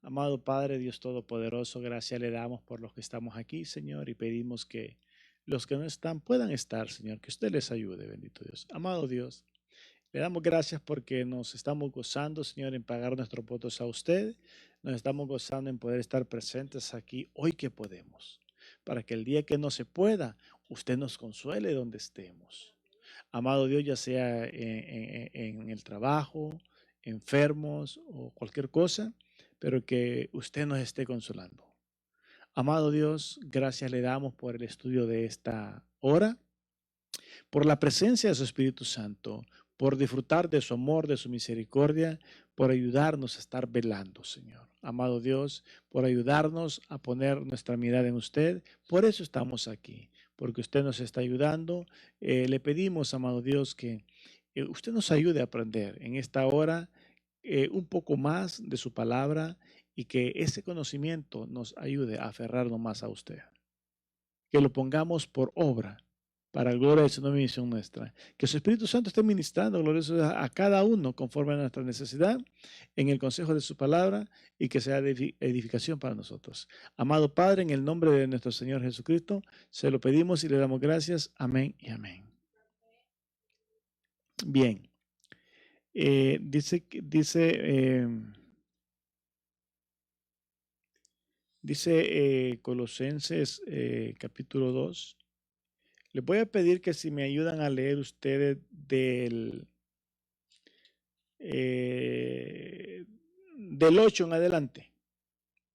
Amado Padre, Dios Todopoderoso, gracias le damos por los que estamos aquí, Señor, y pedimos que los que no están puedan estar, Señor, que usted les ayude, bendito Dios. Amado Dios, le damos gracias porque nos estamos gozando, Señor, en pagar nuestros votos a usted. Nos estamos gozando en poder estar presentes aquí hoy que podemos, para que el día que no se pueda, usted nos consuele donde estemos. Amado Dios, ya sea en el trabajo, enfermos o cualquier cosa, pero que usted nos esté consolando. Amado Dios, gracias le damos por el estudio de esta hora, por la presencia de su Espíritu Santo, por disfrutar de su amor, de su misericordia, por ayudarnos a estar velando, Señor. Amado Dios, por ayudarnos a poner nuestra mirada en usted. Por eso estamos aquí, porque usted nos está ayudando. Le pedimos, amado Dios, que usted nos ayude a aprender en esta hora un poco más de su palabra y que ese conocimiento nos ayude a aferrarnos más a usted. Que lo pongamos por obra para la gloria de su nombre y misión nuestra. Que su Espíritu Santo esté ministrando glorioso a cada uno conforme a nuestra necesidad en el consejo de su palabra y que sea de edificación para nosotros. Amado Padre, en el nombre de nuestro Señor Jesucristo, se lo pedimos y le damos gracias. Amén y amén. Bien. Dice Colosenses capítulo 2. Les voy a pedir que si me ayudan a leer ustedes del 8 en adelante.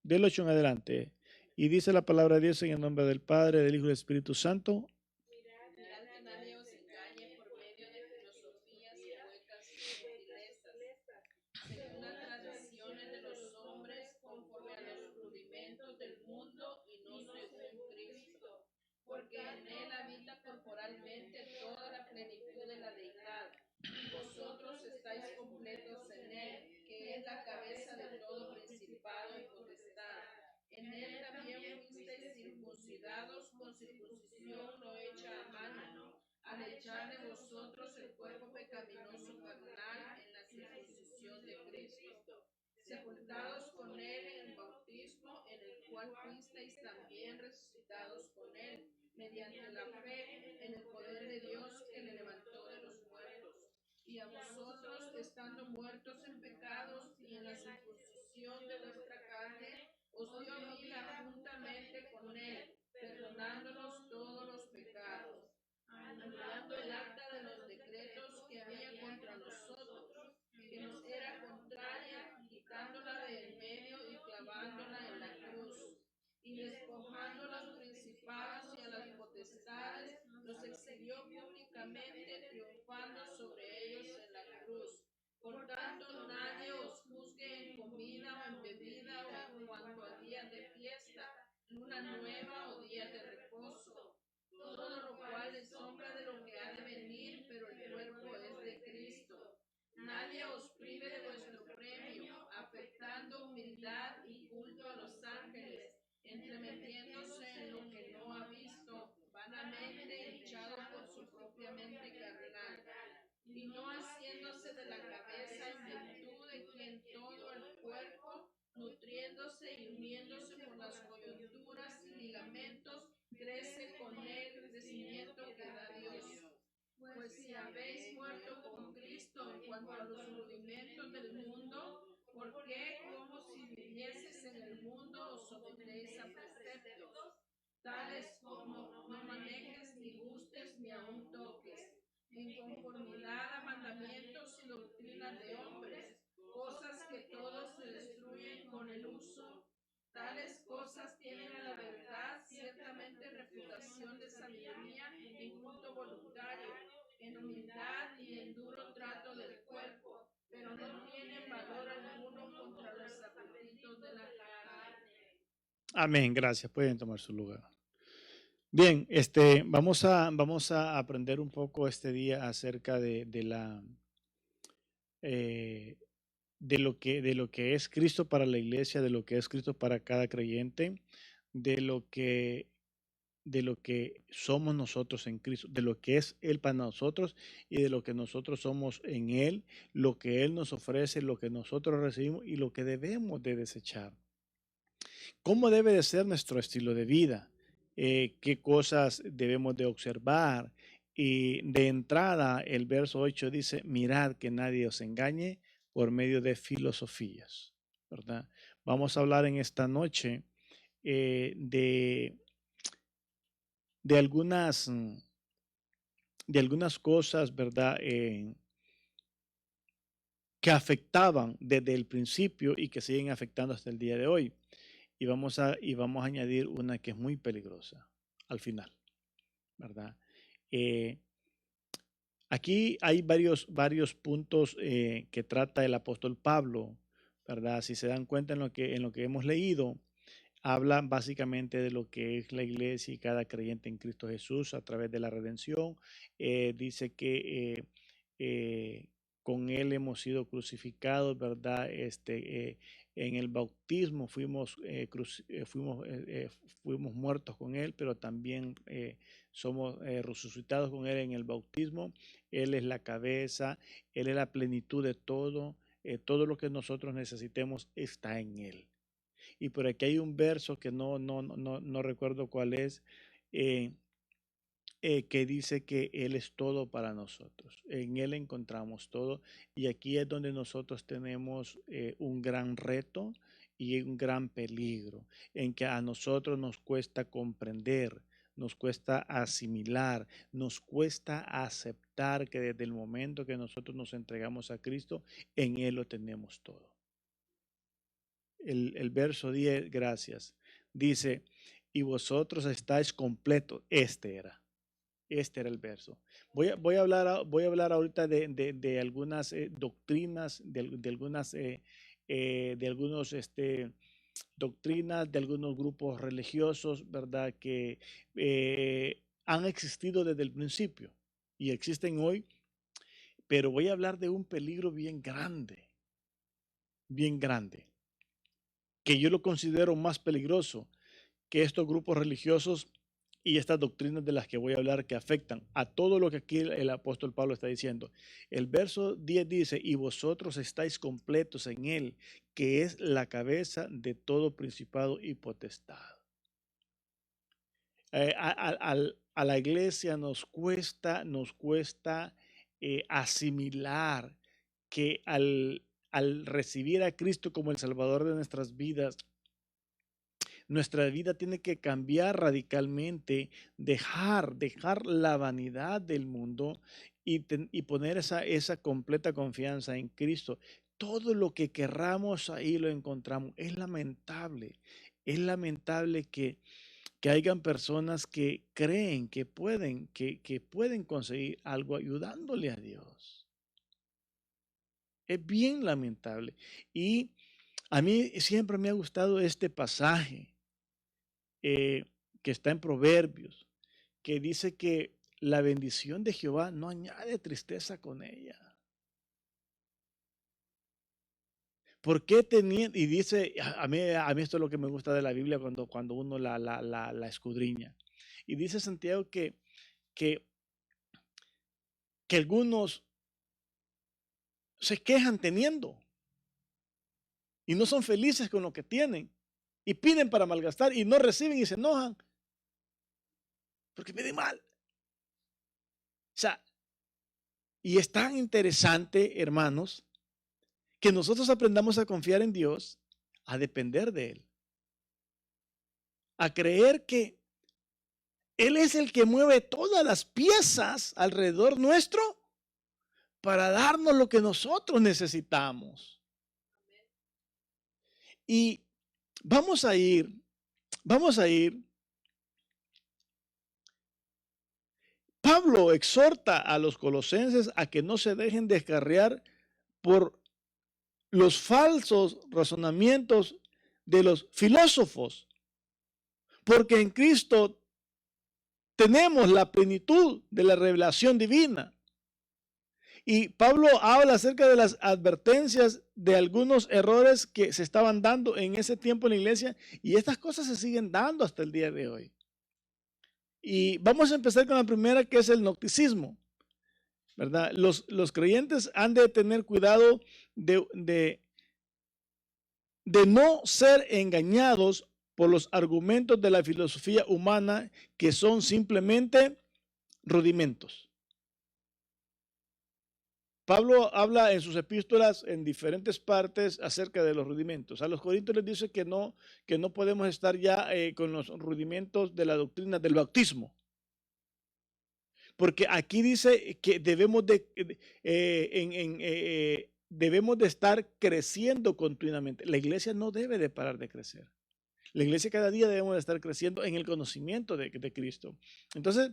Del 8 en adelante. Y dice la palabra de Dios en el nombre del Padre, del Hijo y del Espíritu Santo. Mirad que nadie os engañe por medio de filosofías huecas y sutilezas, según las tradiciones de los hombres, conforme a los rudimentos del mundo y no según Cristo, porque en él habita corporalmente toda la plenitud de la deidad, y vosotros estáis completos en él, que es la cabeza de todo principado y potestad. En él también fuisteis circuncidados con circuncisión no hecha a mano, al echar de vosotros el cuerpo pecaminoso carnal en la circuncisión de Cristo, sepultados con él en el bautismo, en el cual fuisteis también resucitados con él, mediante la fe en el poder de Dios que le levantó de los muertos. Y a vosotros, estando muertos en pecados y en la circuncisión de vuestra carne, os dio vida juntamente con él, perdonándonos todos los pecados, anulando el acta de los decretos que había contra nosotros, que nos era contraria, quitándola de en medio y clavándola en la cruz. Y despojando a los principados y a las potestades, los exhibió públicamente, triunfando sobre ellos en la cruz. Por tanto, nadie os juzgue en comida o en bebida o en cuanto a días de fiesta, luna nueva o días de reposo. Todo lo cual es sombra de lo que ha de venir, pero el cuerpo es de Cristo. Nadie os prive de vuestro premio, afectando humildad y culto a los ángeles, entremetiéndose en lo que no ha visto, vanamente hinchado por su propia mente carnal, y no haciéndose de la cabeza en virtud de quien todo el cuerpo, nutriéndose y uniéndose por las coyunturas y ligamentos, crece con el crecimiento que da Dios. Pues si habéis muerto con Cristo en cuanto a los rudimentos del mundo, ¿por qué, como si vivieses en el mundo, os sometéis a preceptos, tales como no manejes, ni gustes, ni aun toques, en conformidad a mandamientos y doctrinas de hombres, cosas que todos se destruyen con el uso? Tales cosas tienen a la verdad ciertamente reputación de sabiduría en culto voluntario, en humildad y en duro trato del cuerpo, pero no tienen valor alguno contra los apetitos de la carne. Amén, gracias. Pueden tomar su lugar. Bien, vamos a aprender un poco este día acerca de lo que es Cristo para la iglesia, de lo que es Cristo para cada creyente, de lo que de lo que somos nosotros en Cristo, de lo que es Él para nosotros y de lo que nosotros somos en Él, lo que Él nos ofrece, lo que nosotros recibimos y lo que debemos de desechar. ¿Cómo debe de ser nuestro estilo de vida? ¿Qué cosas debemos de observar? Y de entrada, el verso 8 dice, mirad que nadie os engañe por medio de filosofías, ¿verdad? Vamos a hablar en esta noche eh, de, de algunas, de algunas cosas, ¿verdad? Que afectaban desde el principio y que siguen afectando hasta el día de hoy. Y vamos a añadir una que es muy peligrosa al final, ¿verdad? Eh, Aquí hay varios puntos que trata el apóstol Pablo, ¿verdad? Si se dan cuenta en lo que hemos leído, habla básicamente de lo que es la iglesia y cada creyente en Cristo Jesús a través de la redención. Dice que con Él hemos sido crucificados, ¿verdad? En el bautismo fuimos muertos con Él, pero también somos resucitados con Él en el bautismo. Él es la cabeza, Él es la plenitud de todo. Todo lo que nosotros necesitemos está en Él. Y por aquí hay un verso que no recuerdo cuál es, eh, que dice que Él es todo para nosotros. En Él encontramos todo. Y aquí es donde nosotros tenemos un gran reto y un gran peligro, en que a nosotros nos cuesta comprender, nos cuesta asimilar, nos cuesta aceptar que desde el momento que nosotros nos entregamos a Cristo, en Él lo tenemos todo. El verso 10, gracias, dice, y vosotros estáis completos. Este era el verso. Voy a hablar ahorita de algunas doctrinas, de algunos doctrinas, de algunos grupos religiosos, ¿verdad? Que han existido desde el principio y existen hoy, pero voy a hablar de un peligro bien grande, que yo lo considero más peligroso que estos grupos religiosos y estas doctrinas de las que voy a hablar que afectan a todo lo que aquí el apóstol Pablo está diciendo. El verso 10 dice, y vosotros estáis completos en Él, que es la cabeza de todo principado y potestad. A la iglesia nos cuesta asimilar que al recibir a Cristo como el Salvador de nuestras vidas, nuestra vida tiene que cambiar radicalmente, dejar la vanidad del mundo y poner esa completa confianza en Cristo. Todo lo que querramos ahí lo encontramos. Es lamentable que hayan personas que creen que pueden conseguir algo ayudándole a Dios. Es bien lamentable. Y a mí siempre me ha gustado este pasaje que está en Proverbios, que dice que la bendición de Jehová no añade tristeza con ella. ¿Por qué teniendo? Y dice, a mí esto es lo que me gusta de la Biblia cuando uno la escudriña. Y dice Santiago que algunos se quejan teniendo y no son felices con lo que tienen y piden para malgastar y no reciben y se enojan porque piden mal. O sea, y es tan interesante, hermanos, que nosotros aprendamos a confiar en Dios, a depender de Él, a creer que Él es el que mueve todas las piezas alrededor nuestro para darnos lo que nosotros necesitamos. Y vamos a ir. Pablo exhorta a los colosenses a que no se dejen descarriar por los falsos razonamientos de los filósofos, porque en Cristo tenemos la plenitud de la revelación divina. Y Pablo habla acerca de las advertencias de algunos errores que se estaban dando en ese tiempo en la iglesia, y estas cosas se siguen dando hasta el día de hoy. Y vamos a empezar con la primera, que es el gnosticismo, ¿verdad? Los creyentes han de tener cuidado de no ser engañados por los argumentos de la filosofía humana, que son simplemente rudimentos. Pablo habla en sus epístolas en diferentes partes acerca de los rudimentos. A los corintios les dice que no podemos estar ya con los rudimentos de la doctrina del bautismo. Porque aquí dice que debemos de estar creciendo continuamente. La iglesia no debe de parar de crecer. La iglesia cada día debemos de estar creciendo en el conocimiento de Cristo. Entonces,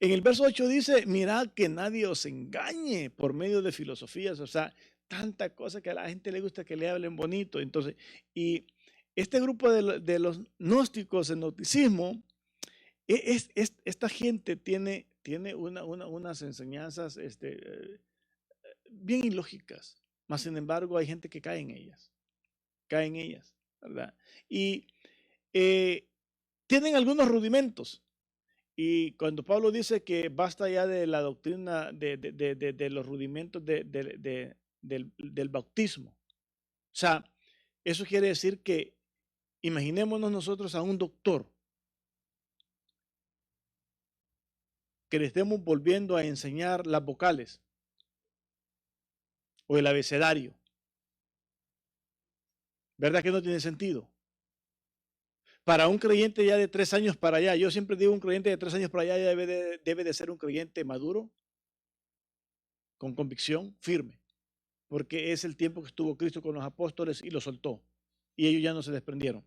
en el verso 8 dice, mirad que nadie os engañe por medio de filosofías, o sea, tanta cosa que a la gente le gusta que le hablen bonito. Entonces, y este grupo de los gnósticos, el gnosticismo, esta gente tiene unas enseñanzas bien ilógicas, mas sin embargo hay gente que cae en ellas, ¿verdad? Y tienen algunos rudimentos. Y cuando Pablo dice que basta ya de la doctrina de los rudimentos del bautismo, o sea, eso quiere decir que imaginémonos nosotros a un doctor que le estemos volviendo a enseñar las vocales o el abecedario. ¿Verdad que no tiene sentido? Para un creyente ya de 3 años para allá, yo siempre digo un creyente de 3 años para allá debe de ser un creyente maduro, con convicción, firme, porque es el tiempo que estuvo Cristo con los apóstoles y los soltó, y ellos ya no se desprendieron.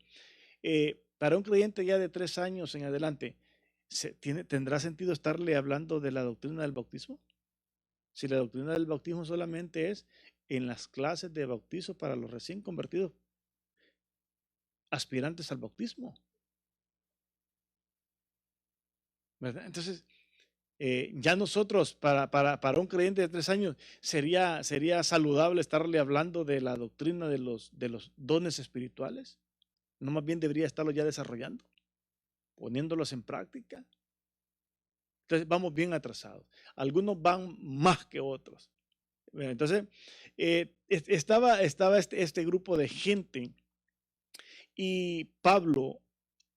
Para un creyente ya de 3 años en adelante, ¿tendrá sentido estarle hablando de la doctrina del bautismo? Si la doctrina del bautismo solamente es en las clases de bautizo para los recién convertidos aspirantes al bautismo, ¿verdad? Entonces, ya nosotros, para un creyente de 3 años, sería saludable estarle hablando de la doctrina de los dones espirituales. No, más bien debería estarlo ya desarrollando, poniéndolos en práctica. Entonces, vamos bien atrasados. Algunos van más que otros. Entonces, estaba este grupo de gente, y Pablo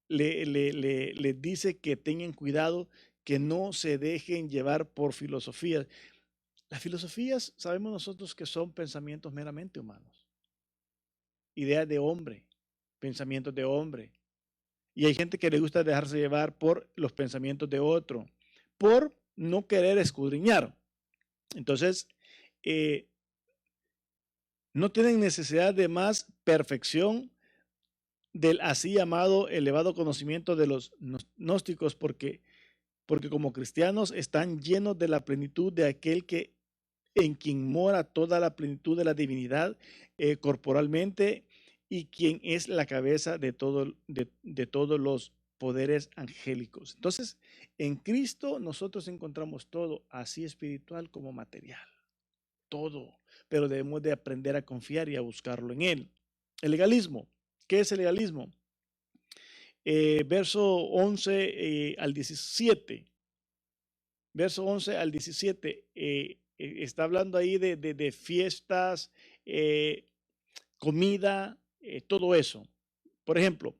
le dice que tengan cuidado, que no se dejen llevar por filosofías. Las filosofías sabemos nosotros que son pensamientos meramente humanos, ideas de hombre, pensamientos de hombre. Y hay gente que le gusta dejarse llevar por los pensamientos de otro, por no querer escudriñar. Entonces, no tienen necesidad de más perfección del así llamado elevado conocimiento de los gnósticos, porque como cristianos están llenos de la plenitud de aquel que en quien mora toda la plenitud de la divinidad corporalmente, y quien es la cabeza de todos los poderes angélicos. Entonces, en Cristo nosotros encontramos todo, así espiritual como material, todo, pero debemos de aprender a confiar y a buscarlo en Él. El legalismo. ¿Qué es el legalismo? Verso 11 al 17. Verso 11 al 17. Está hablando ahí de fiestas, comida, todo eso. Por ejemplo,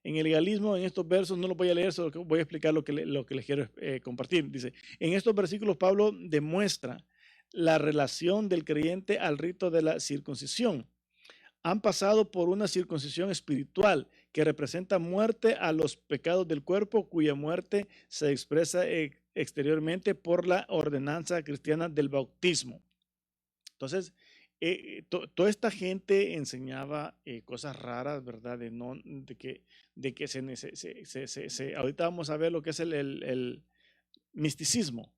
en el legalismo, en estos versos, no los voy a leer, solo voy a explicar lo que les quiero compartir. Dice, en estos versículos Pablo demuestra la relación del creyente al rito de la circuncisión. Han pasado por una circuncisión espiritual que representa muerte a los pecados del cuerpo, cuya muerte se expresa exteriormente por la ordenanza cristiana del bautismo. Entonces, toda esta gente enseñaba cosas raras, ¿verdad? De que ahorita vamos a ver lo que es el misticismo.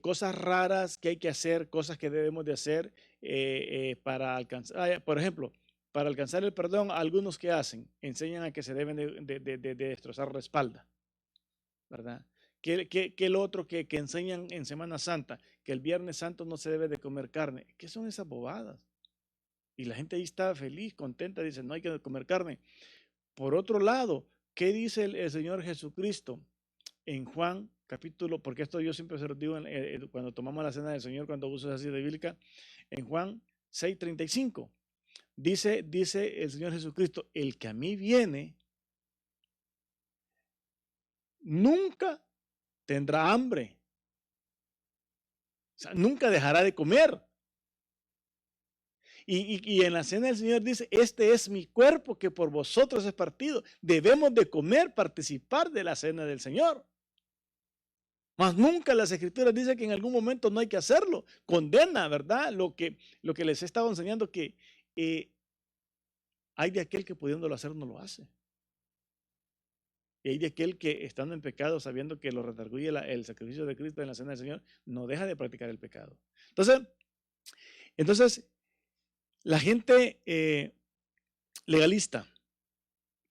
Cosas raras que hay que hacer, cosas que debemos de hacer para alcanzar, por ejemplo, para alcanzar el perdón. Algunos que hacen, enseñan a que se deben de destrozar la espalda, ¿verdad? Que el otro que enseñan en Semana Santa, que el Viernes Santo no se debe de comer carne. ¿Qué son esas bobadas? Y la gente ahí está feliz, contenta, dice, no hay que comer carne. Por otro lado, ¿qué dice el Señor Jesucristo? en Juan capítulo, porque esto yo siempre se lo digo cuando tomamos la cena del Señor, cuando uso esa cita bíblica, en Juan 6:35, dice el Señor Jesucristo, el que a mí viene, nunca tendrá hambre, o sea, nunca dejará de comer. Y en la cena del Señor dice, este es mi cuerpo que por vosotros es partido. Debemos de comer, participar de la cena del Señor. Mas nunca las Escrituras dicen que en algún momento no hay que hacerlo. Condena, ¿verdad? Lo que les he estado enseñando, que hay de aquel que pudiéndolo hacer no lo hace. Y hay de aquel que estando en pecado, sabiendo que lo redarguye el sacrificio de Cristo en la cena del Señor, no deja de practicar el pecado. Entonces la gente legalista,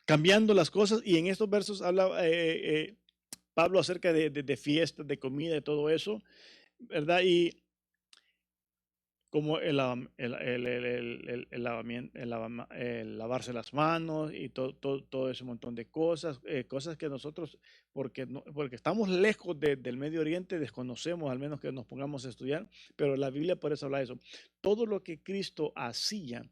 cambiando las cosas, y en estos versos habla Pablo acerca de fiestas, de comida, de todo eso, ¿verdad? Y como el lavarse las manos y todo ese montón de cosas, cosas que nosotros, porque estamos lejos del Medio Oriente, desconocemos, al menos que nos pongamos a estudiar, pero la Biblia por eso habla de eso. Todo lo que Cristo hacía,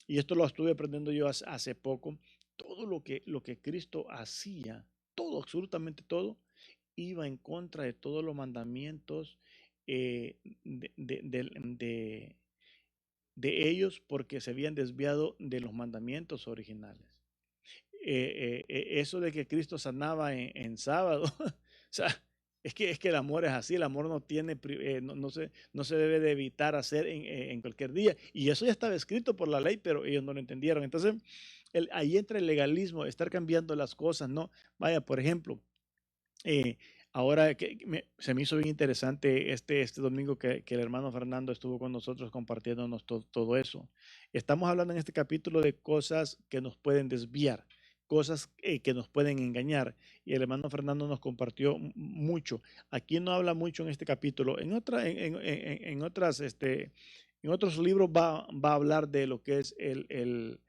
y esto lo estuve aprendiendo yo hace poco, todo lo que Cristo hacía, todo, absolutamente todo, iba en contra de todos los mandamientos de ellos, porque se habían desviado de los mandamientos originales. Eso de que Cristo sanaba en sábado, o sea, es que el amor es así, el amor no tiene, no se debe de evitar hacer en cualquier día, y eso ya estaba escrito por la ley, pero ellos no lo entendieron. Entonces, ahí entra el legalismo, estar cambiando las cosas, ¿no? Vaya, por ejemplo, ahora se me hizo bien interesante este domingo que el hermano Fernando estuvo con nosotros compartiéndonos todo eso. Estamos hablando en este capítulo de cosas que nos pueden desviar, cosas que nos pueden engañar, y el hermano Fernando nos compartió mucho. Aquí no habla mucho en este capítulo. En otros libros va a hablar de lo que es el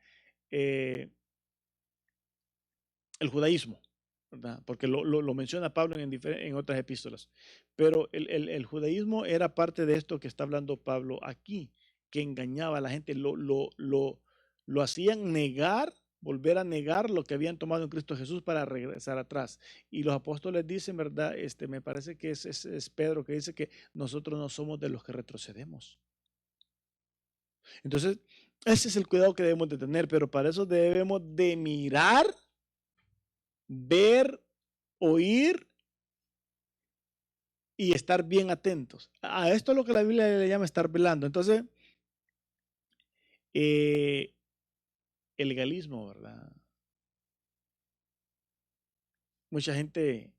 judaísmo, ¿verdad? Porque lo menciona Pablo en otras epístolas. Pero el judaísmo era parte de esto que está hablando Pablo aquí, que engañaba a la gente, lo hacían negar, volver a negar lo que habían tomado en Cristo Jesús para regresar atrás. Y los apóstoles dicen, ¿verdad? Me parece que es Pedro que dice que nosotros no somos de los que retrocedemos. Entonces, ese es el cuidado que debemos de tener, pero para eso debemos de mirar, ver, oír y estar bien atentos. A esto es lo que la Biblia le llama estar velando. Entonces, el legalismo, ¿verdad? Mucha gente,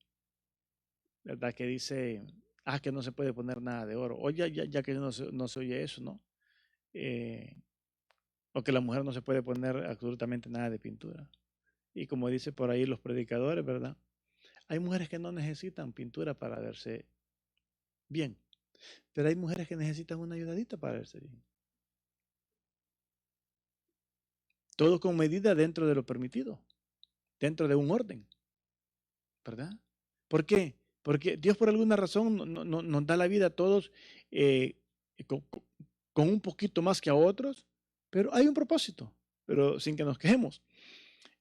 ¿verdad? Que dice, que no se puede poner nada de oro. Oye, ya que no se oye eso, ¿no? O que la mujer no se puede poner absolutamente nada de pintura. Y como dice por ahí los predicadores, ¿verdad? Hay mujeres que no necesitan pintura para verse bien, pero hay mujeres que necesitan una ayudadita para verse bien. Todo con medida dentro de lo permitido, dentro de un orden, ¿verdad? ¿Por qué? Porque Dios por alguna razón nos da la vida a todos con un poquito más que a otros, pero hay un propósito, pero sin que nos quejemos.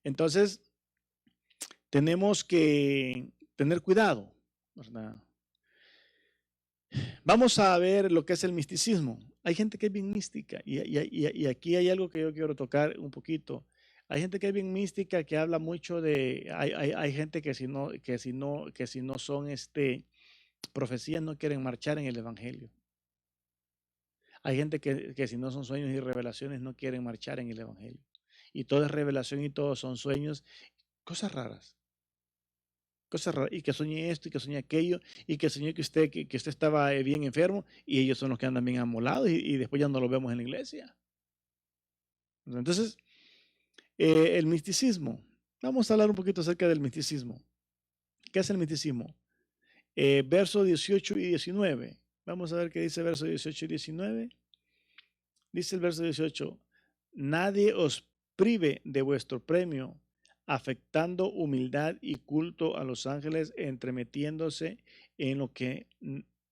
Entonces, tenemos que tener cuidado, ¿verdad? Vamos a ver lo que es el misticismo. Hay gente que es bien mística y aquí hay algo que yo quiero tocar un poquito. Hay gente que es bien mística, que habla mucho de, hay gente que si no son profecías no quieren marchar en el evangelio. Hay gente que si no son sueños y revelaciones no quieren marchar en el evangelio. Y todo es revelación y todo son sueños, cosas raras. Cosas raras, y que soñé esto y que soñé aquello y que soñé que usted estaba bien enfermo, y ellos son los que andan bien amolados y después ya no los vemos en la iglesia. Entonces, el misticismo. Vamos a hablar un poquito acerca del misticismo. ¿Qué es el misticismo? Verso 18 y 19. Vamos a ver qué dice verso 18 y 19. Dice el verso 18, nadie os prive de vuestro premio afectando humildad y culto a los ángeles, entremetiéndose en lo que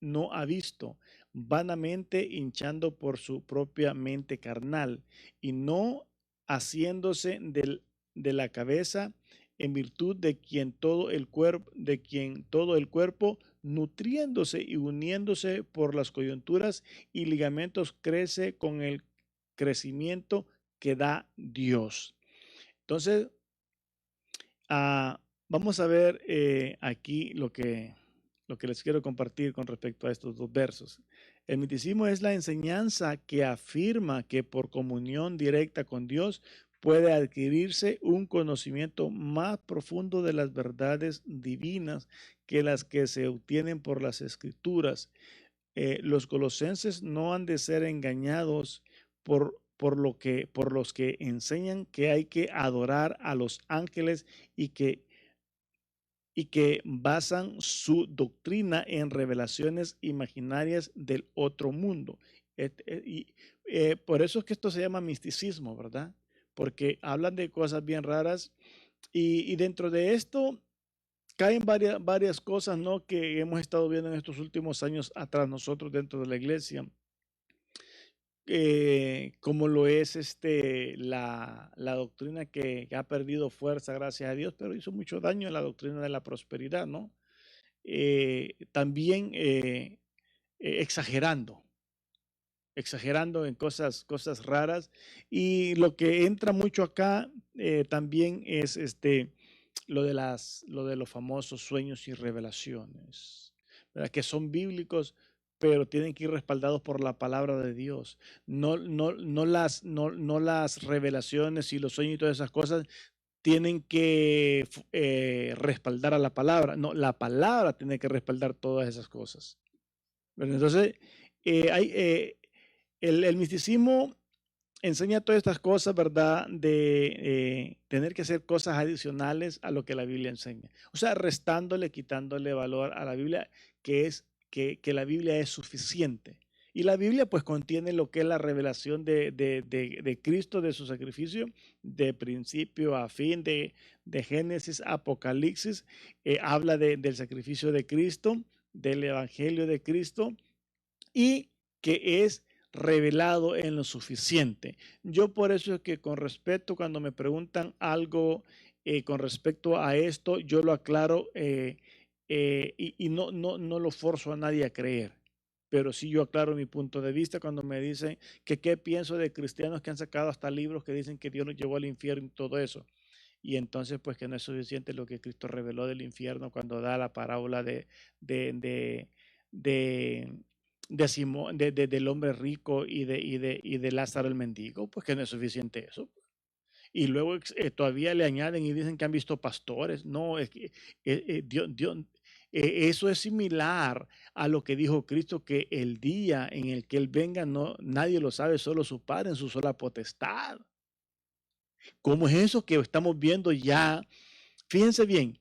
no ha visto, vanamente hinchando por su propia mente carnal y no haciéndose de la cabeza en virtud de quien todo el cuerpo, nutriéndose y uniéndose por las coyunturas y ligamentos, crece con el crecimiento que da Dios. Entonces, vamos a ver aquí lo que les quiero compartir con respecto a estos dos versos. El misticismo es la enseñanza que afirma que por comunión directa con Dios puede adquirirse un conocimiento más profundo de las verdades divinas que las que se obtienen por las escrituras. Los colosenses no han de ser engañados por los que enseñan que hay que adorar a los ángeles y que basan su doctrina en revelaciones imaginarias del otro mundo. Por eso es que esto se llama misticismo, ¿verdad? Porque hablan de cosas bien raras y dentro de esto caen varias cosas, ¿no? Que hemos estado viendo en estos últimos años atrás nosotros dentro de la iglesia, como lo es la doctrina que ha perdido fuerza, gracias a Dios, pero hizo mucho daño en la doctrina de la prosperidad, ¿no? También exagerando en cosas raras. Y lo que entra mucho acá también es lo de los famosos sueños y revelaciones, ¿verdad? Que son bíblicos, pero tienen que ir respaldados por la palabra de Dios. No las revelaciones y los sueños y todas esas cosas tienen que respaldar a la palabra. No, la palabra tiene que respaldar todas esas cosas. ¿Verdad? Entonces, el misticismo enseña todas estas cosas, ¿verdad? De tener que hacer cosas adicionales a lo que la Biblia enseña. O sea, restándole, quitándole valor a la Biblia, que la Biblia es suficiente. Y la Biblia pues contiene lo que es la revelación de Cristo, de su sacrificio, de principio a fin, de Génesis, Apocalipsis. Habla del sacrificio de Cristo, del Evangelio de Cristo y que es revelado en lo suficiente. Yo por eso es que con respecto, cuando me preguntan algo con respecto a esto, yo lo aclaro y no lo forzo a nadie a creer. Pero sí yo aclaro mi punto de vista cuando me dicen que qué pienso de cristianos que han sacado hasta libros que dicen que Dios nos llevó al infierno y todo eso. Y entonces, pues que no es suficiente lo que Cristo reveló del infierno cuando da la parábola de, de, de, del hombre rico y de Lázaro el mendigo, pues que no es suficiente eso. Y luego todavía le añaden y dicen que han visto pastores. No, es que eso es similar a lo que dijo Cristo, que el día en el que Él venga, no, nadie lo sabe, solo su Padre en su sola potestad. ¿Cómo es eso que estamos viendo ya? Fíjense bien,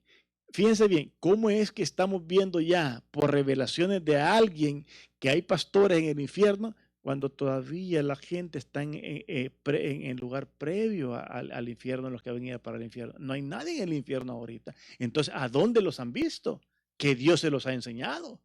fíjense bien, cómo es que estamos viendo ya por revelaciones de alguien que hay pastores en el infierno cuando todavía la gente está en lugar previo al infierno, los que han venido para el infierno. No hay nadie en el infierno ahorita. Entonces, ¿a dónde los han visto? Que Dios se los ha enseñado.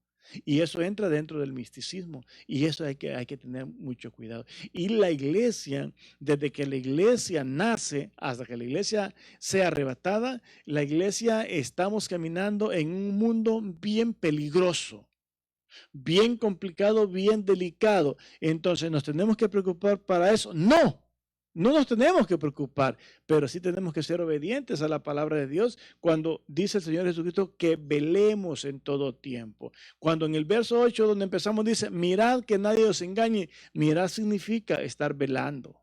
Y eso entra dentro del misticismo. Y eso hay que tener mucho cuidado. Y la iglesia, desde que la iglesia nace hasta que la iglesia sea arrebatada, la iglesia estamos caminando en un mundo bien peligroso, bien complicado, bien delicado. Entonces, ¿nos tenemos que preocupar para eso? No. No nos tenemos que preocupar, pero sí tenemos que ser obedientes a la palabra de Dios cuando dice el Señor Jesucristo que velemos en todo tiempo. Cuando en el verso 8 donde empezamos dice, mirad que nadie os engañe, mirad significa estar velando,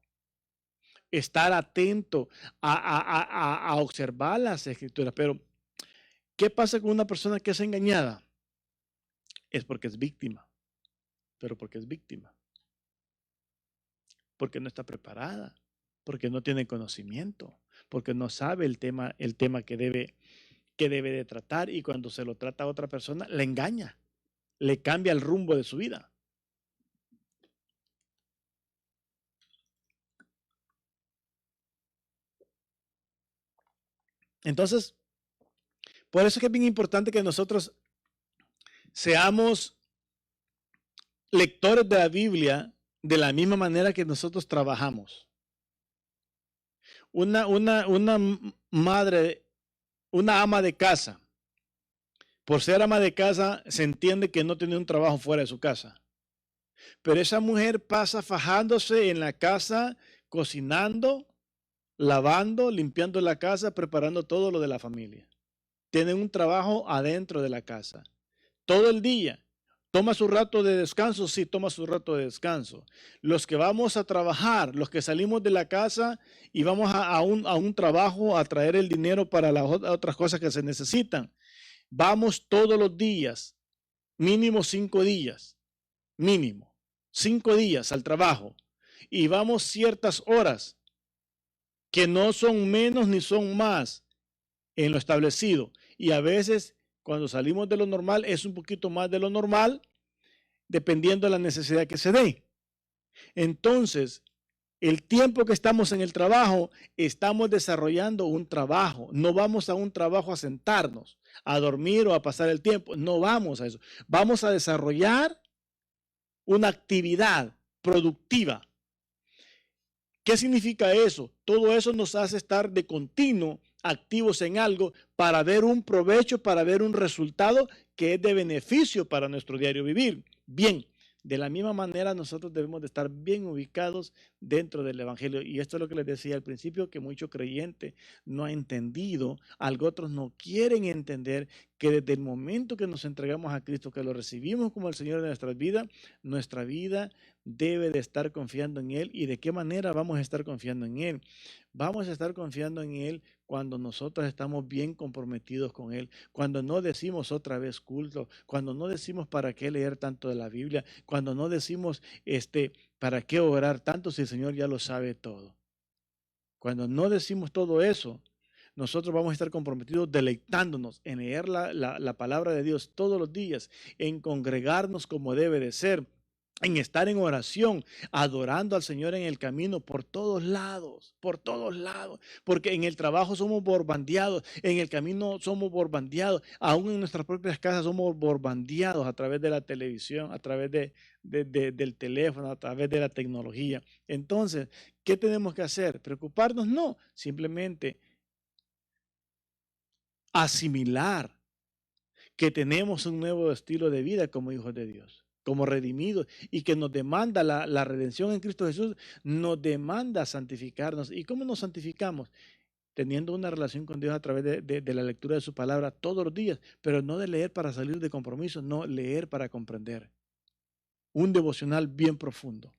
estar atento a observar las escrituras. Pero, ¿qué pasa con una persona que es engañada? Es porque es víctima, pero porque es víctima, porque no está preparada, porque no tiene conocimiento, porque no sabe el tema que debe de tratar, y cuando se lo trata a otra persona, le engaña, le cambia el rumbo de su vida. Entonces, por eso es que es bien importante que nosotros seamos lectores de la Biblia de la misma manera que nosotros trabajamos. Una madre, una ama de casa, por ser ama de casa, se entiende que no tiene un trabajo fuera de su casa. Pero esa mujer pasa fajándose en la casa, cocinando, lavando, limpiando la casa, preparando todo lo de la familia. Tiene un trabajo adentro de la casa. Todo el día. ¿Toma su rato de descanso? Sí, toma su rato de descanso. Los que vamos a trabajar, los que salimos de la casa y vamos a un trabajo a traer el dinero para las otras cosas que se necesitan, vamos todos los días, mínimo 5 días, mínimo 5 días al trabajo y vamos ciertas horas que no son menos ni son más en lo establecido. Y a veces cuando salimos de lo normal es un poquito más de lo normal, dependiendo de la necesidad que se dé. Entonces, el tiempo que estamos en el trabajo, estamos desarrollando un trabajo. No vamos a un trabajo a sentarnos, a dormir o a pasar el tiempo. No vamos a eso. Vamos a desarrollar una actividad productiva. ¿Qué significa eso? Todo eso nos hace estar de continuo activos en algo para ver un provecho, para ver un resultado que es de beneficio para nuestro diario vivir. Bien, de la misma manera nosotros debemos de estar bien ubicados dentro del Evangelio. Y esto es lo que les decía al principio, que mucho creyente no ha entendido, algo otros no quieren entender, que desde el momento que nos entregamos a Cristo, que lo recibimos como el Señor de nuestra vida debe de estar confiando en Él. ¿Y de qué manera vamos a estar confiando en Él? Vamos a estar confiando en Él cuando nosotros estamos bien comprometidos con Él, cuando no decimos otra vez culto, cuando no decimos para qué leer tanto de la Biblia, cuando no decimos para qué orar tanto si el Señor ya lo sabe todo. Cuando no decimos todo eso, nosotros vamos a estar comprometidos deleitándonos en leer la palabra de Dios todos los días, en congregarnos como debe de ser, en estar en oración, adorando al Señor en el camino por todos lados, porque en el trabajo somos bombardeados, en el camino somos bombardeados, aún en nuestras propias casas somos bombardeados a través de la televisión, a través del teléfono, a través de la tecnología. Entonces, ¿qué tenemos que hacer? ¿Preocuparnos? No, simplemente asimilar que tenemos un nuevo estilo de vida como hijos de Dios, como redimidos, y que nos demanda la redención en Cristo Jesús, nos demanda santificarnos. ¿Y cómo nos santificamos? Teniendo una relación con Dios a través de la lectura de su palabra todos los días, pero no de leer para salir de compromiso, no, leer para comprender. Un devocional bien profundo.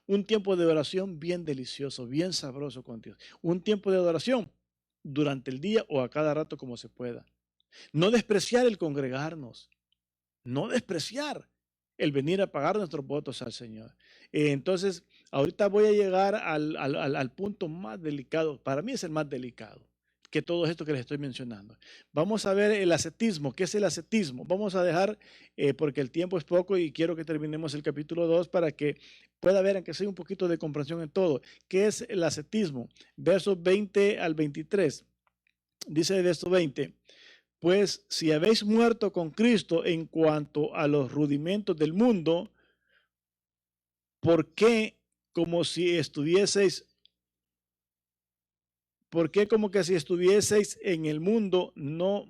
Un tiempo de oración bien delicioso, bien sabroso con Dios. Un tiempo de adoración durante el día o a cada rato como se pueda. No despreciar el congregarnos, no despreciar el venir a pagar nuestros votos al Señor. Entonces, ahorita voy a llegar al punto más delicado, para mí es el más delicado que todo esto que les estoy mencionando. Vamos a ver el ascetismo. ¿Qué es el ascetismo? Vamos a dejar, porque el tiempo es poco y quiero que terminemos el capítulo 2 para que pueda haber, aunque sea un poquito de comprensión en todo. ¿Qué es el ascetismo? Versos 20 al 23. Dice el verso 20. Pues si habéis muerto con Cristo en cuanto a los rudimentos del mundo, ¿por qué como si estuvieseis, por qué como que si estuvieseis en el mundo, no,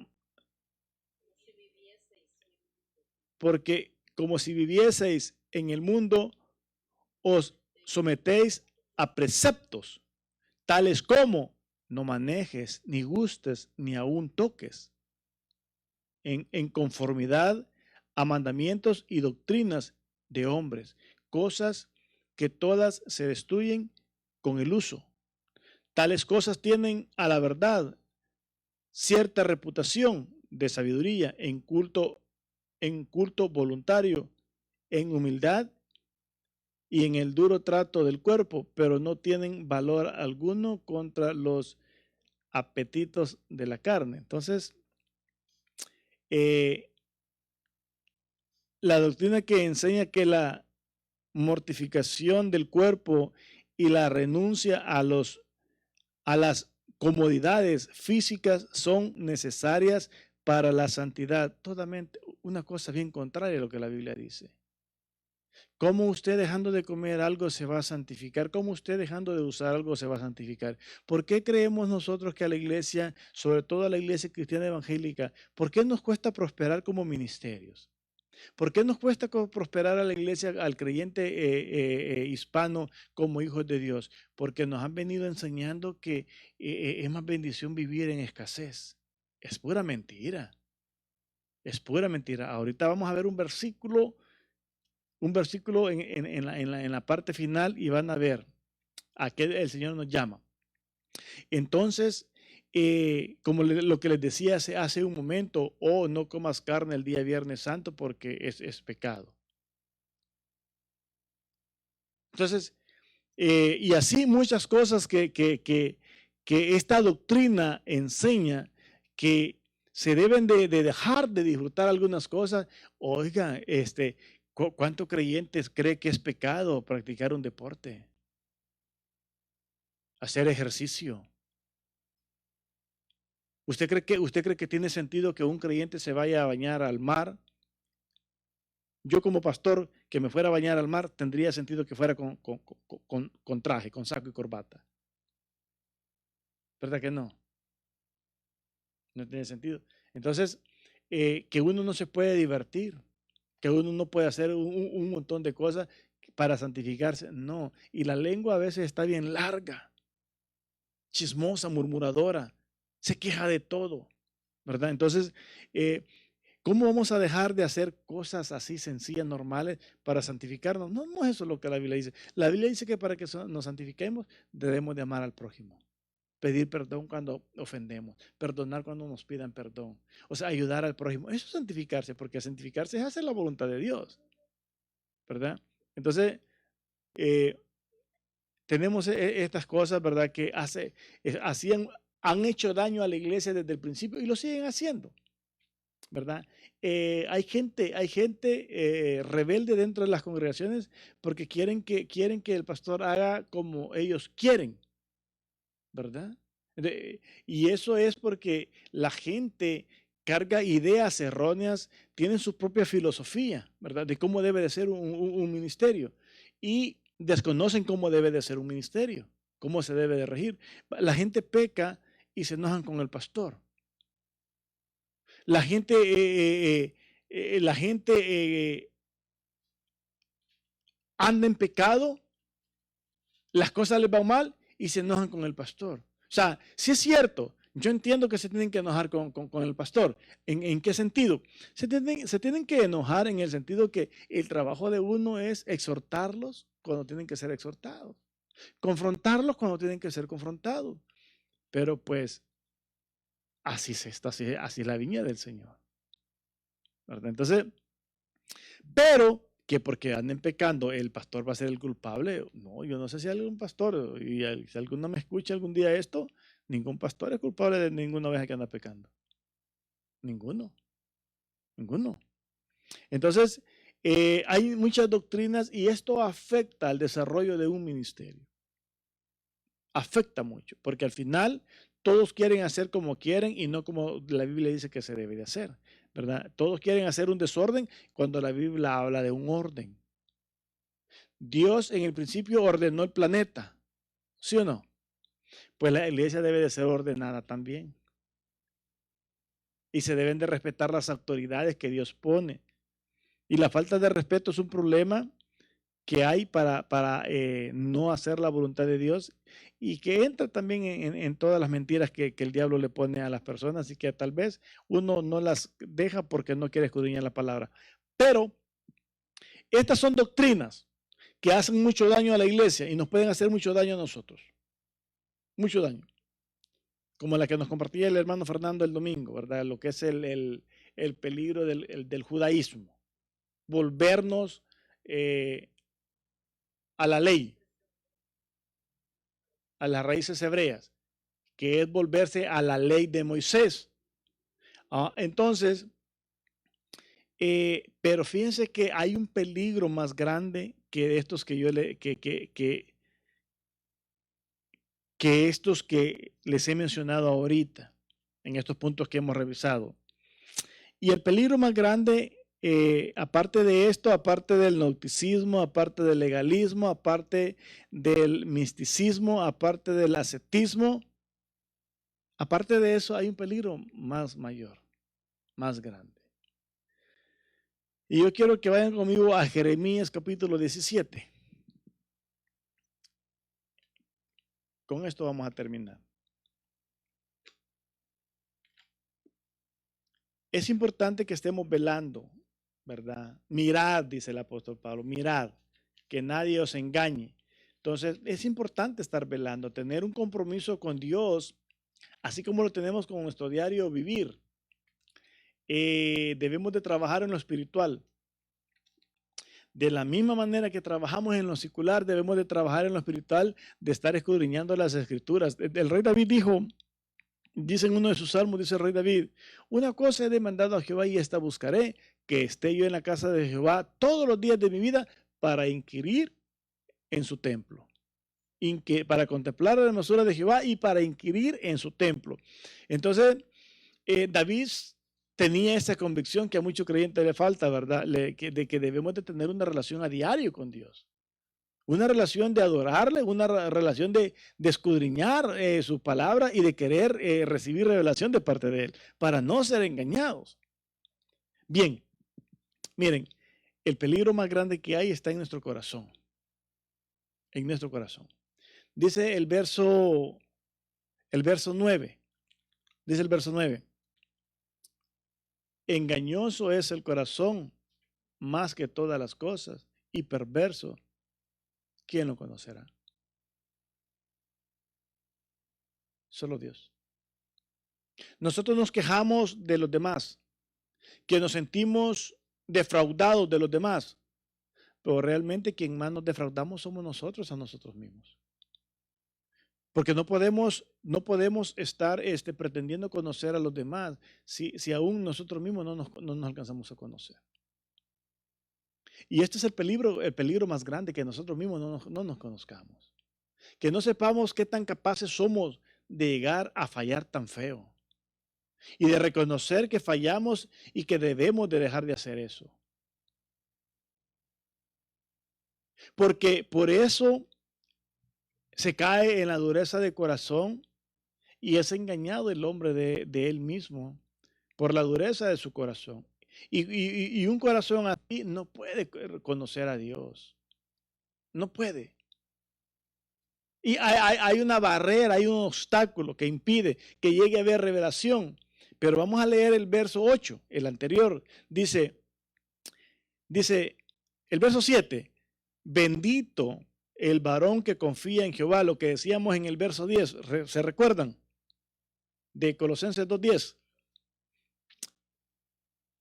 porque como si vivieseis en el mundo, os sometéis a preceptos, tales como no manejes, ni gustes, ni aún toques, en conformidad a mandamientos y doctrinas de hombres, cosas que todas se destruyen con el uso. Tales cosas tienen a la verdad cierta reputación de sabiduría en culto voluntario, en humildad y en el duro trato del cuerpo, pero no tienen valor alguno contra los apetitos de la carne. Entonces, la doctrina que enseña que la mortificación del cuerpo y la renuncia a las comodidades físicas son necesarias para la santidad. Totalmente una cosa bien contraria a lo que la Biblia dice. ¿Cómo usted dejando de comer algo se va a santificar? ¿Cómo usted dejando de usar algo se va a santificar? ¿Por qué creemos nosotros que a la iglesia, sobre todo a la iglesia cristiana evangélica, por qué nos cuesta prosperar como ministerios? ¿Por qué nos cuesta prosperar a la iglesia, al creyente hispano como hijos de Dios? Porque nos han venido enseñando que es más bendición vivir en escasez. Es pura mentira. Es pura mentira. Ahorita vamos a ver un versículo en la parte final y van a ver a qué el Señor nos llama. Entonces, como lo que les decía hace un momento, no comas carne el día Viernes Santo porque es pecado. Entonces, y así muchas cosas que esta doctrina enseña que se deben de dejar de disfrutar algunas cosas. Oiga, ¿cuántos creyentes cree que es pecado practicar un deporte? Hacer ejercicio. ¿Usted cree que tiene sentido que un creyente se vaya a bañar al mar? Yo como pastor que me fuera a bañar al mar tendría sentido que fuera con traje, con saco y corbata. ¿Verdad que no? No tiene sentido. Entonces, que uno no se puede divertir, que uno no puede hacer un montón de cosas para santificarse. No. Y la lengua a veces está bien larga, chismosa, murmuradora, se queja de todo, ¿verdad? Entonces, ¿cómo vamos a dejar de hacer cosas así sencillas, normales, para santificarnos? No, no es eso lo que la Biblia dice. La Biblia dice que para que nos santifiquemos debemos de amar al prójimo. Pedir perdón cuando ofendemos, perdonar cuando nos pidan perdón. O sea, ayudar al prójimo. Eso es santificarse, porque santificarse es hacer la voluntad de Dios, ¿verdad? Entonces, tenemos estas cosas, ¿verdad? Que han hecho daño a la iglesia desde el principio y lo siguen haciendo, ¿verdad? Hay gente rebelde dentro de las congregaciones porque quieren que el pastor haga como ellos quieren, ¿verdad? Y eso es porque la gente carga ideas erróneas, tienen su propia filosofía, ¿verdad? De cómo debe de ser un ministerio y desconocen cómo debe de ser un ministerio, cómo se debe de regir. La gente peca y se enojan con el pastor. La gente, anda en pecado, las cosas les van mal y se enojan con el pastor. O sea, si es cierto, yo entiendo que se tienen que enojar con el pastor. ¿En qué sentido? Se tienen que enojar en el sentido que el trabajo de uno es exhortarlos cuando tienen que ser exhortados, confrontarlos cuando tienen que ser confrontados. Pero pues así es la viña del Señor, ¿verdad? Entonces, pero que porque anden pecando el pastor va a ser el culpable. No, yo no sé si hay algún pastor, y si alguno me escucha algún día esto, ningún pastor es culpable de ninguna oveja que anda pecando. Ninguno, ninguno. Entonces, hay muchas doctrinas y esto afecta al desarrollo de un ministerio. Afecta mucho, porque al final todos quieren hacer como quieren y no como la Biblia dice que se debe de hacer, ¿verdad? Todos quieren hacer un desorden cuando la Biblia habla de un orden. Dios en el principio ordenó el planeta, ¿sí o no? Pues la iglesia debe de ser ordenada también. Y se deben de respetar las autoridades que Dios pone. Y la falta de respeto es un problema que hay para no hacer la voluntad de Dios y que entra también en todas las mentiras que el diablo le pone a las personas y que tal vez uno no las deja porque no quiere escudriñar la palabra. Pero estas son doctrinas que hacen mucho daño a la iglesia y nos pueden hacer mucho daño a nosotros. Mucho daño. Como la que nos compartía el hermano Fernando el domingo, ¿verdad? Lo que es el peligro del judaísmo. Volvernos a la ley, a las raíces hebreas, que es volverse a la ley de Moisés. Entonces, pero fíjense que hay un peligro más grande que estos que yo que estos que les he mencionado ahorita, en estos puntos que hemos revisado. Y el peligro más grande, aparte de esto, aparte del gnosticismo, aparte del legalismo, aparte del misticismo, aparte del ascetismo, aparte de eso, hay un peligro más mayor, más grande. Y yo quiero que vayan conmigo a Jeremías capítulo 17. Con esto vamos a terminar. Es importante que estemos velando, ¿verdad? Mirad, dice el apóstol Pablo, mirad, que nadie os engañe. Entonces, es importante estar velando, tener un compromiso con Dios, así como lo tenemos con nuestro diario vivir. Debemos de trabajar en lo espiritual. De la misma manera que trabajamos en lo secular, debemos de trabajar en lo espiritual, de estar escudriñando las escrituras. El rey David dijo, dice en uno de sus salmos, dice el rey David, una cosa he demandado a Jehová y esta buscaré, que esté yo en la casa de Jehová todos los días de mi vida para inquirir en su templo. Para contemplar la hermosura de Jehová y para inquirir en su templo. Entonces, David tenía esa convicción que a muchos creyentes le falta, ¿verdad? De que debemos de tener una relación a diario con Dios. Una relación de adorarle, una relación de escudriñar su palabra y de querer recibir revelación de parte de él, para no ser engañados. Bien, miren, el peligro más grande que hay está en nuestro corazón. En nuestro corazón. Dice el verso 9. Dice el verso 9. Engañoso es el corazón más que todas las cosas y perverso. ¿Quién lo conocerá? Solo Dios. Nosotros nos quejamos de los demás, que nos sentimos defraudados de los demás, pero realmente quien más nos defraudamos somos nosotros a nosotros mismos. Porque no podemos estar pretendiendo conocer a los demás si aún nosotros mismos no nos alcanzamos a conocer. Y este es el peligro más grande, que nosotros mismos no nos conozcamos. Que no sepamos qué tan capaces somos de llegar a fallar tan feo. Y de reconocer que fallamos y que debemos de dejar de hacer eso. Porque por eso se cae en la dureza de corazón y es engañado el hombre de él mismo por la dureza de su corazón. Y un corazón así no puede conocer a Dios. No puede. Y hay una barrera, hay un obstáculo que impide que llegue a haber revelación. Pero vamos a leer el verso 8, el anterior. Dice el verso 7, bendito el varón que confía en Jehová, lo que decíamos en el verso 10, ¿se recuerdan? De Colosenses 2:10.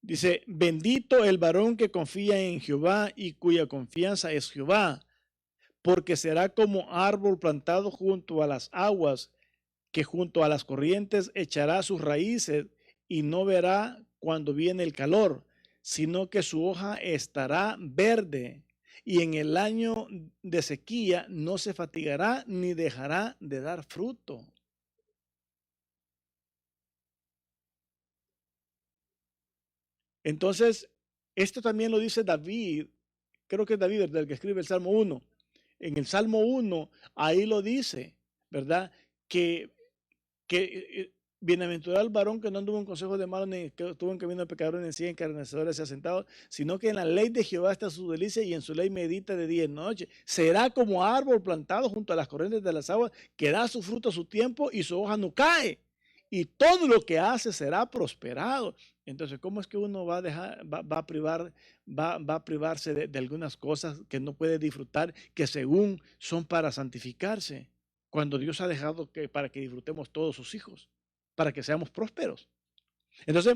Dice, bendito el varón que confía en Jehová y cuya confianza es Jehová, porque será como árbol plantado junto a las aguas, que junto a las corrientes echará sus raíces y no verá cuando viene el calor, sino que su hoja estará verde y en el año de sequía no se fatigará ni dejará de dar fruto. Entonces, esto también lo dice David, creo que es David el que escribe el Salmo 1. En el Salmo 1, ahí lo dice, ¿verdad? Que bienaventurado el varón que no anduvo en consejo de malos, ni que estuvo en camino de pecadores, ni en silla encarnecedores se ha sentado, sino que en la ley de Jehová está su delicia y en su ley medita de día y noche. Será como árbol plantado junto a las corrientes de las aguas, que da su fruto a su tiempo y su hoja no cae. Y todo lo que hace será prosperado. Entonces, ¿cómo es que uno va a dejar, va a privarse de algunas cosas que no puede disfrutar, que según son para santificarse, cuando Dios ha dejado para que disfrutemos todos sus hijos, para que seamos prósperos? Entonces,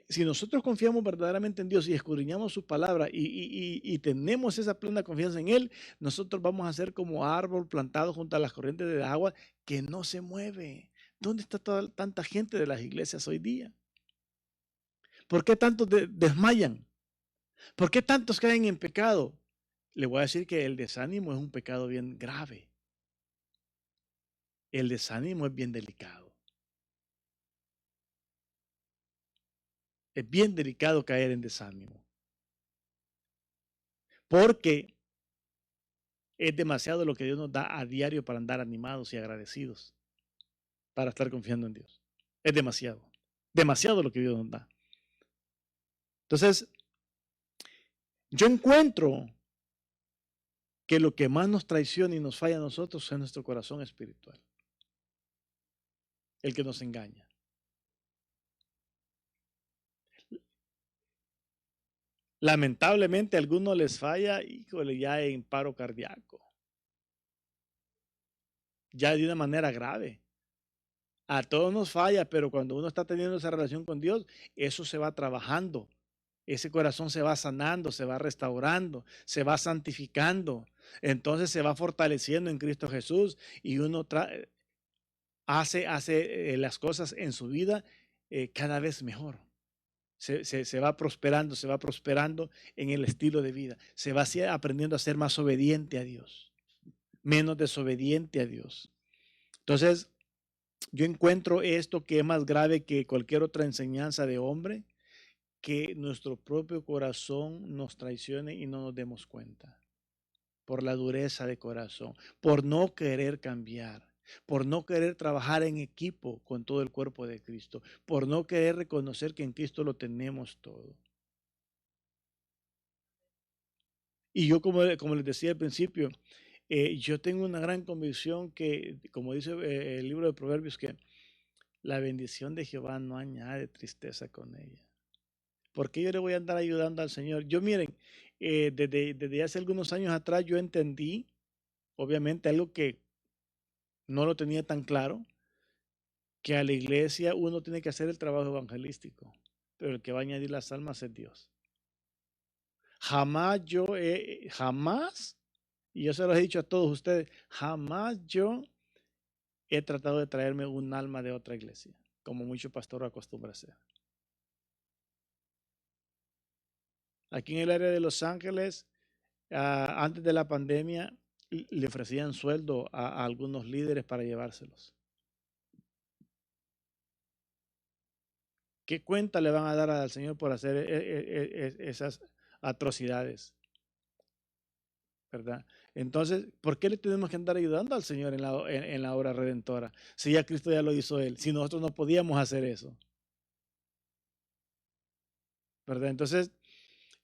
si nosotros confiamos verdaderamente en Dios y escudriñamos su palabra y tenemos esa plena confianza en Él, nosotros vamos a ser como árbol plantado junto a las corrientes de agua que no se mueve. ¿Dónde está tanta gente de las iglesias hoy día? ¿Por qué tantos desmayan? ¿Por qué tantos caen en pecado? Le voy a decir que el desánimo es un pecado bien grave. El desánimo es bien delicado. Es bien delicado caer en desánimo. Porque es demasiado lo que Dios nos da a diario para andar animados y agradecidos, para estar confiando en Dios. Es demasiado. Demasiado lo que Dios nos da. Entonces, yo encuentro que lo que más nos traiciona y nos falla a nosotros es nuestro corazón espiritual. El que nos engaña. Lamentablemente a algunos les falla, híjole, ya en paro cardíaco. Ya de una manera grave. A todos nos falla, pero cuando uno está teniendo esa relación con Dios, eso se va trabajando. Ese corazón se va sanando, se va restaurando, se va santificando. Entonces se va fortaleciendo en Cristo Jesús y uno hace las cosas en su vida cada vez mejor. Se va prosperando en el estilo de vida. Se va aprendiendo a ser más obediente a Dios, menos desobediente a Dios. Entonces, yo encuentro esto que es más grave que cualquier otra enseñanza de hombre, que nuestro propio corazón nos traicione y no nos demos cuenta, por la dureza de corazón, por no querer cambiar, por no querer trabajar en equipo con todo el cuerpo de Cristo, por no querer reconocer que en Cristo lo tenemos todo. Y yo, como les decía al principio, yo tengo una gran convicción que, como dice el libro de Proverbios, que la bendición de Jehová no añade tristeza con ella. ¿Por qué yo le voy a andar ayudando al Señor? Yo miren, desde hace algunos años atrás yo entendí, obviamente algo que no lo tenía tan claro, que a la iglesia uno tiene que hacer el trabajo evangelístico, pero el que va a añadir las almas es Dios. Jamás, y yo se lo he dicho a todos ustedes, jamás yo he tratado de traerme un alma de otra iglesia, como mucho pastor acostumbra hacer. Aquí en el área de Los Ángeles, antes de la pandemia, le ofrecían sueldo a algunos líderes para llevárselos. ¿Qué cuenta le van a dar al Señor por hacer esas atrocidades? ¿Verdad? Entonces, ¿por qué le tenemos que andar ayudando al Señor en la obra redentora? Si ya Cristo ya lo hizo Él, si nosotros no podíamos hacer eso. ¿Verdad? Entonces,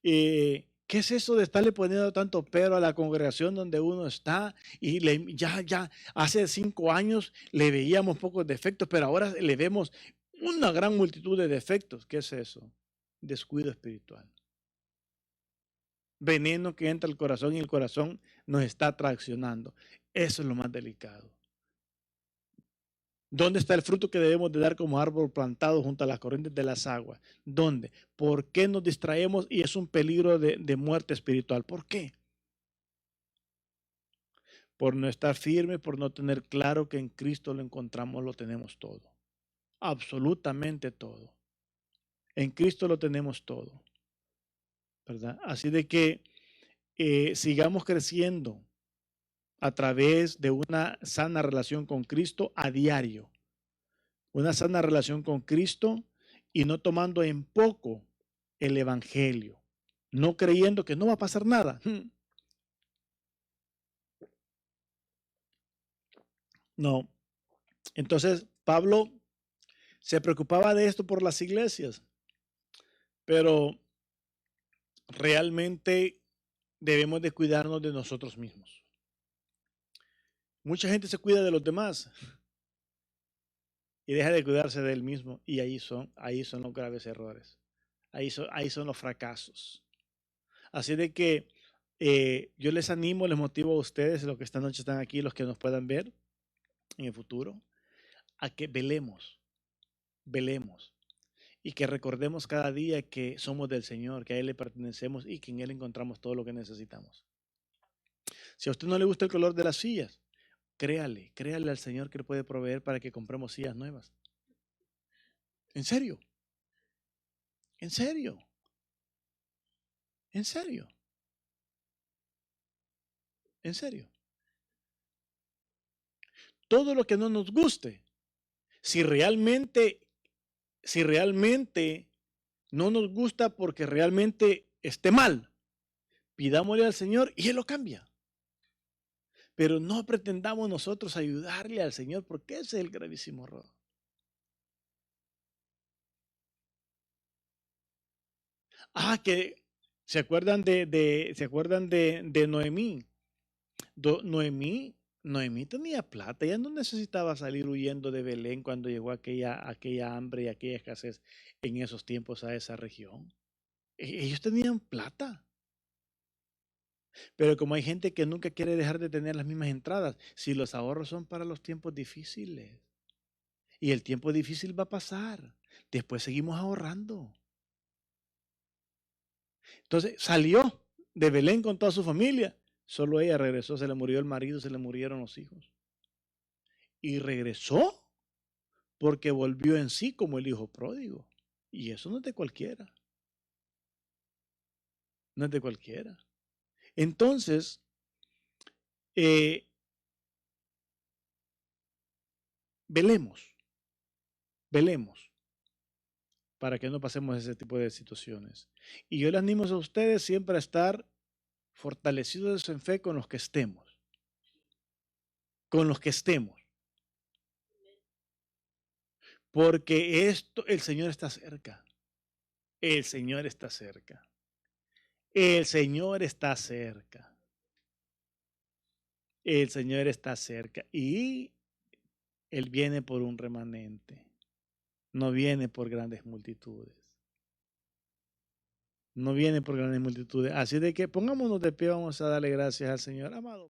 ¿qué es eso de estarle poniendo tanto pero a la congregación donde uno está? Y ya hace 5 años le veíamos pocos defectos, pero ahora le vemos una gran multitud de defectos. ¿Qué es eso? Descuido espiritual. Veneno que entra al corazón y el corazón nos está traccionando. Eso es lo más delicado. ¿Dónde está el fruto que debemos de dar como árbol plantado junto a las corrientes de las aguas? ¿Dónde? ¿Por qué nos distraemos y es un peligro de muerte espiritual? ¿Por qué? Por no estar firme, por no tener claro que en Cristo lo encontramos, lo tenemos todo. Absolutamente todo. En Cristo lo tenemos todo. ¿Verdad? Así de que sigamos creciendo a través de una sana relación con Cristo a diario. Una sana relación con Cristo y no tomando en poco el Evangelio. No creyendo que no va a pasar nada. No. Entonces, Pablo se preocupaba de esto por las iglesias, pero realmente debemos de cuidarnos de nosotros mismos. Mucha gente se cuida de los demás y deja de cuidarse de él mismo y ahí son los graves errores. Ahí son los fracasos. Así de que yo les animo, les motivo a ustedes, los que esta noche están aquí, los que nos puedan ver en el futuro, a que velemos y que recordemos cada día que somos del Señor, que a Él le pertenecemos y que en Él encontramos todo lo que necesitamos. Si a usted no le gusta el color de las sillas, créale al Señor que le puede proveer para que compremos sillas nuevas. ¿En serio? ¿En serio? ¿En serio? ¿En serio? todo lo que no nos guste. Si realmente no nos gusta porque realmente esté mal, pidámosle al Señor y Él lo cambia. Pero no pretendamos nosotros ayudarle al Señor, porque ese es el gravísimo error. Que se acuerdan de Noemí. Noemí tenía plata, ella no necesitaba salir huyendo de Belén cuando llegó aquella hambre y aquella escasez en esos tiempos a esa región. Ellos tenían plata. Pero como hay gente que nunca quiere dejar de tener las mismas entradas, si los ahorros son para los tiempos difíciles y el tiempo difícil va a pasar, después seguimos ahorrando. Entonces salió de Belén con toda su familia, solo ella regresó, se le murió el marido, se le murieron los hijos. Y regresó porque volvió en sí como el hijo pródigo. Y eso no es de cualquiera. No es de cualquiera. Entonces, velemos para que no pasemos ese tipo de situaciones. Y yo les animo a ustedes siempre a estar fortalecidos en fe con los que estemos. Con los que estemos. Porque el Señor está cerca. El Señor está cerca. El Señor está cerca. El Señor está cerca. Y Él viene por un remanente. No viene por grandes multitudes. No viene por grandes multitudes. Así de que pongámonos de pie, vamos a darle gracias al Señor. Amado.